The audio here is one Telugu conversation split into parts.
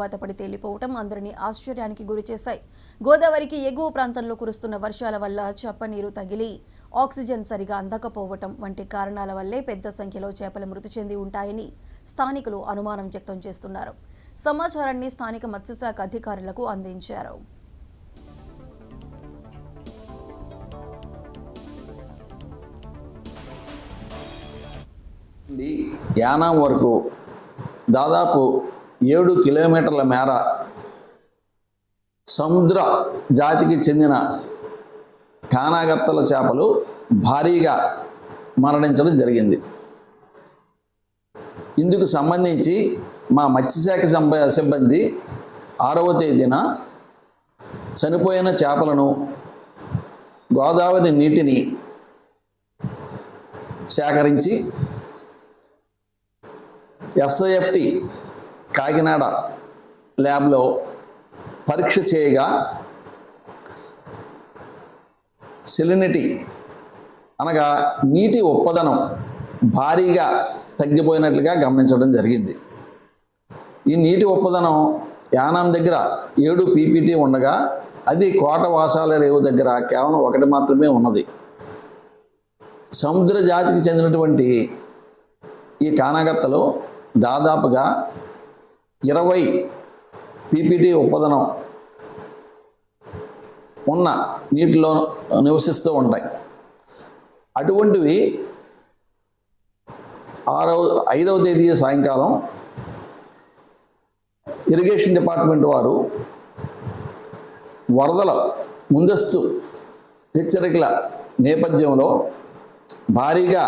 వాతపడి తేలిపోవటం అందరినీ ఆశ్చర్యానికి గురిచేశాయి. గోదావరికి ఎగువ ప్రాంతంలో కురుస్తున్న వర్షాల వల్ల చప్పనీరు తగిలి ఆక్సిజన్ సరిగా అందకపోవటం వంటి కారణాల వల్లే పెద్ద సంఖ్యలో చేపలు మృతి చెంది ఉంటాయని స్థానికులు అనుమానం వ్యక్తం చేస్తున్నారు. సమాచారాన్ని స్థానిక మత్స్యశాఖ అధికారులకు అందించారు. యానాం వరకు దాదాపు 7 కిలోమీటర్ల మేర సముద్ర జాతికి చెందిన కానాగత్తల చేపలు భారీగా మరణించడం జరిగింది. ఇందుకు సంబంధించి మా మత్స్యశాఖ సిబ్బంది 6వ తేదీన చనిపోయిన చేపలను గోదావరి నీటిని సేకరించి SIFT కాకినాడ ల్యాబ్లో పరీక్ష చేయగా సెలినిటీ అనగా నీటి ఉప్పదనం భారీగా తగ్గిపోయినట్లుగా గమనించడం జరిగింది. ఈ నీటి ఉప్పదనం యానాం దగ్గర 7 PPT ఉండగా అది కోట వాసాల రేవు దగ్గర కేవలం 1 మాత్రమే ఉన్నది. సముద్ర జాతికి చెందినటువంటి ఈ కానాగత్తలు దాదాపుగా 20 PPT ఉప్పదనం ఉన్న నీటిలో నివసిస్తూ ఉంటాయి. అటువంటివి 5వ తేదీ సాయంకాలం ఇరిగేషన్ డిపార్ట్మెంట్ వారు వరదల ముందస్తు హెచ్చరికల నేపథ్యంలో భారీగా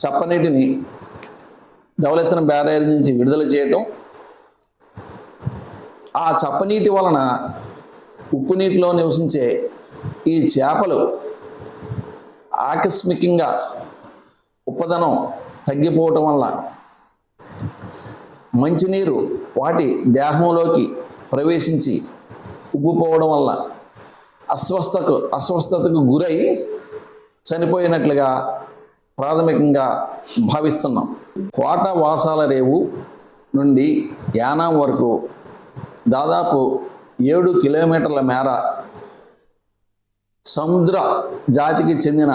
చప్పనీటిని ధవళేశ్వరం బ్యారేజ్ నుంచి విడుదల చేయటం, ఆ చప్పనీటి వలన ఉప్పు నీటిలో నివసించే ఈ చేపలు ఆకస్మికంగా ఉప్పదనం తగ్గిపోవటం వల్ల మంచినీరు వాటి దేహంలోకి ప్రవేశించి ఉబ్బిపోవడం వల్ల అస్వస్థతకు గురై చనిపోయినట్లుగా ప్రాథమికంగా భావిస్తున్నాం. కోట వాసాల రేవు నుండి యానాం వరకు దాదాపు 7 కిలోమీటర్ల మేర సముద్ర జాతికి చెందిన